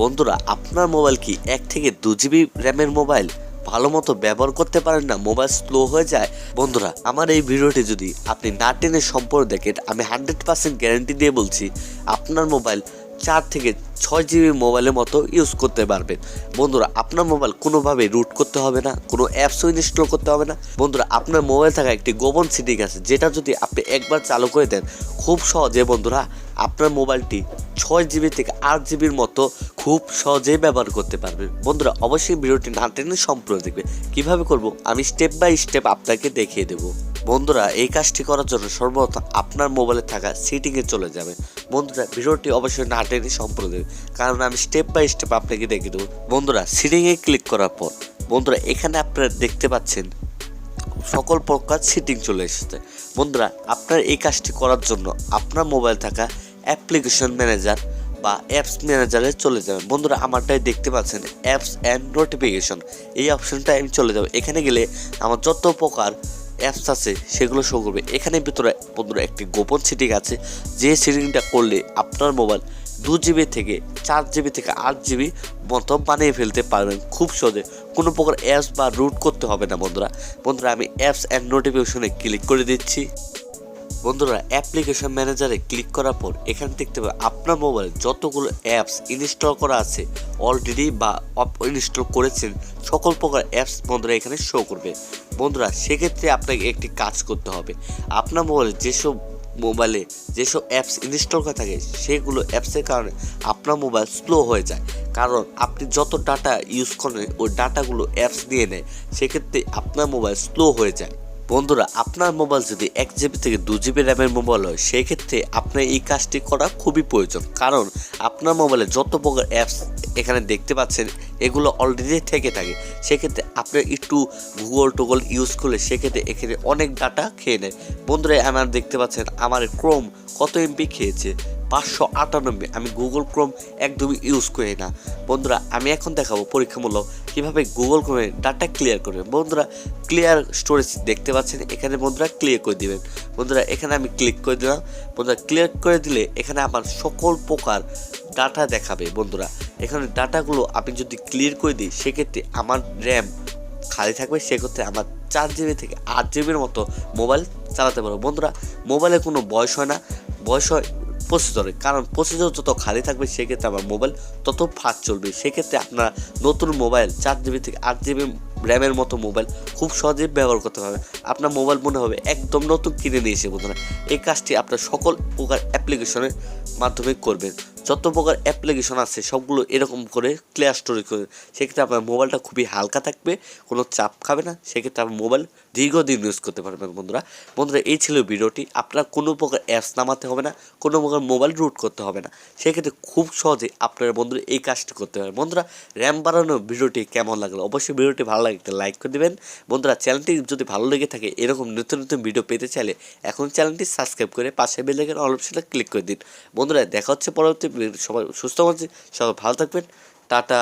বন্ধুরা, আপনার মোবাইল কি 1 থেকে 2 জিবি র্যামের মোবাইল? ভালো মতো ব্যবহার করতে পারেন না, মোবাইল স্লো হয়ে যায়? বন্ধুরা, আমার এই ভিডিওটি যদি আপনি না টেনে সম্পূর্ণ দেখেন, আমি 100% গ্যারান্টি দিয়ে বলছি আপনার মোবাইল 4 থেকে 6 জিবি মোবাইলের মতো ইউজ করতে পারবেন। বন্ধুরা, আপনার মোবাইল কোনোভাবে রুট করতে হবে না, কোনো অ্যাপসও ইনস্টল করতে হবে না। বন্ধুরা, আপনার মোবাইল থাকা একটি গোপন সেটিং আছে, যেটা যদি আপনি একবার চালু করে দেন, খুব সহজে বন্ধুরা আপনার মোবাইলটি 6 জিবি থেকে 8 জিবির মতো খুব সহজেই ব্যবহার করতে পারবেন। বন্ধুরা, অবশ্যই ভিডিওটি না টেনে সম্পূর্ণ দেখবে। কীভাবে করব আমি স্টেপ বাই স্টেপ আপনাকে দেখিয়ে দেবো। বন্ধুরা, এই কাজটি করার জন্য সর্বপ্রথম আপনার মোবাইলে থাকা সেটিংয়ে চলে যাবেন। বন্ধুরা, ভিডিওটি অবশ্যই না টেনে সম্পূর্ণ দেবে, কারণ আমি স্টেপ বাই স্টেপ আপনাকে দেখিয়ে দেবো। বন্ধুরা, সেটিংয়ে ক্লিক করার পর বন্ধুরা এখানে আপনারা দেখতে পাচ্ছেন সকল প্রকার সেটিং চলে এসেছে। বন্ধুরা, আপনার এই কাজটি করার জন্য আপনার মোবাইল থাকা অ্যাপ্লিকেশন ম্যানেজার বা অ্যাপস ম্যানেজারে চলে যাবেন। বন্ধুরা, আমারটাই দেখতে পাচ্ছেন অ্যাপস অ্যান্ড নোটিফিকেশন, এই অপশনটায় আমি চলে যাব। এখানে গেলে আমার যত প্রকার অ্যাপস আছে সেগুলো শো করবে। এখানে ভিতরে বন্ধুরা একটি গোপন সেটিং আছে, যে সেটিংটা করলে আপনার মোবাইল 2 জিবি থেকে 4 জিবি থেকে 8 জিবি মতো বানিয়ে ফেলতে পারবেন খুব সহজে। কোনো প্রকার অ্যাপস বা রুট করতে হবে না। বন্ধুরা আমি অ্যাপস অ্যান্ড নোটিফিকেশনে ক্লিক করে দিচ্ছি। বন্ধুরা, অ্যাপ্লিকেশন ম্যানেজারে ক্লিক করার পর এখানে দেখতে পাবেন আপনার মোবাইলে যতগুলো অ্যাপস ইনস্টল করা আছে অলরেডি বা ইনস্টল করেছেন, সকল প্রকার অ্যাপস বন্ধুরা এখানে শো করবে। বন্ধুরা, সেক্ষেত্রে আপনাকে একটি কাজ করতে হবে। আপনার মোবাইলে যেসব অ্যাপস ইনস্টল করা থাকে সেগুলো অ্যাপসের কারণে আপনার মোবাইল স্লো হয়ে যায়, কারণ আপনি যত ডাটা ইউজ করেন ওই ডাটাগুলো অ্যাপস নিয়ে নেয়, সেক্ষেত্রে আপনার মোবাইল স্লো হয়ে যায়। বন্ধুরা, আপনার মোবাইল যদি 1 জিবি থেকে 2 জিবি র্যামের মোবাইল হয়, সেক্ষেত্রে আপনার এই কাজটি করা খুবই প্রয়োজন, কারণ আপনার মোবাইলে যত প্রকার অ্যাপস এখানে দেখতে পাচ্ছেন এগুলো অলরেডি থেকে থাকে। সেক্ষেত্রে আপনার একটু গুগল ইউজ করলে সেক্ষেত্রে এখানে অনেক ডাটা খেয়ে নেয়। বন্ধুরা, আমার দেখতে পাচ্ছেন আমার ক্রোম কত এমবি খেয়েছে, 598। আমি গুগল ক্রোম একদমই ইউজ করি না। বন্ধুরা, আমি এখন দেখাবো পরীক্ষামূলক কীভাবে গুগল ক্রোমে ডাটা ক্লিয়ার করবেন। বন্ধুরা, ক্লিয়ার স্টোরেজ দেখতে পাচ্ছেন এখানে, বন্ধুরা ক্লিয়ার করে দিবেন। বন্ধুরা, এখানে আমি ক্লিক করে দিলাম। বন্ধুরা, ক্লিয়ার করে দিলে এখানে আমার সকল প্রকার ডাটা দেখাবে। বন্ধুরা, এখানে ডাটাগুলো আমি যদি ক্লিয়ার করে দিই, সেক্ষেত্রে আমার র্যাম খালি থাকবে, সেক্ষেত্রে আমার 4 জিবি থেকে 8 জিবির মতো মোবাইল চালাতে পারবো। বন্ধুরা, মোবাইলে কোনো বয়স হয় না, বয়স হয় প্রসেসরে, কারণ প্রসেসর যত খালি থাকবে সেক্ষেত্রে আমার মোবাইল তত ফাস্ট চলবে। সেক্ষেত্রে আপনার নতুন মোবাইল 4 জিবি থেকে 8 জিবি র্যামের মতো মোবাইল খুব সহজেই ব্যবহার করতে পারবেন। আপনার মোবাইল মনে হবে একদম নতুন কিনে নিয়েছে। বন্ধুরা, এই কাজটি আপনার সকল প্রকার অ্যাপ্লিকেশনের মাধ্যমে করবেন। যত প্রকার অ্যাপ্লিকেশন আছে সবগুলো এরকম করে ক্লিয়ার স্টোরেজ করবেন, সেক্ষেত্রে আপনার মোবাইলটা খুবই হালকা থাকবে, কোনো চাপ খাবে না, সেক্ষেত্রে আপনার মোবাইল দীর্ঘদিন ইউজ করতে পারবেন। বন্ধুরা এই ছিল ভিডিওটি। আপনার কোনো প্রকার অ্যাপস নামাতে হবে না, কোনো প্রকার মোবাইল রুট করতে হবে না, সেক্ষেত্রে খুব সহজে আপনারা বন্ধুরা এই কাজটি করতে পারেন। বন্ধুরা, র্যাম বাড়ানোর ভিডিওটি কেমন লাগলো অবশ্যই ভিডিওটি ভালো লাগে একটা লাইক করে দেবেন। বন্ধুরা, চ্যানেলটি যদি ভালো লেগে থাকে, এরকম নতুন নতুন ভিডিও পেতে চাইলে এখন চ্যানেলটি সাবস্ক্রাইব করে পাশে বেল আইকন অল অপশনে ক্লিক করে দিন। বন্ধুরা, দেখা হচ্ছে পরবর্তী। সবাই সুস্থ আছেন, সবাই ভালো থাকবেন। টাটা।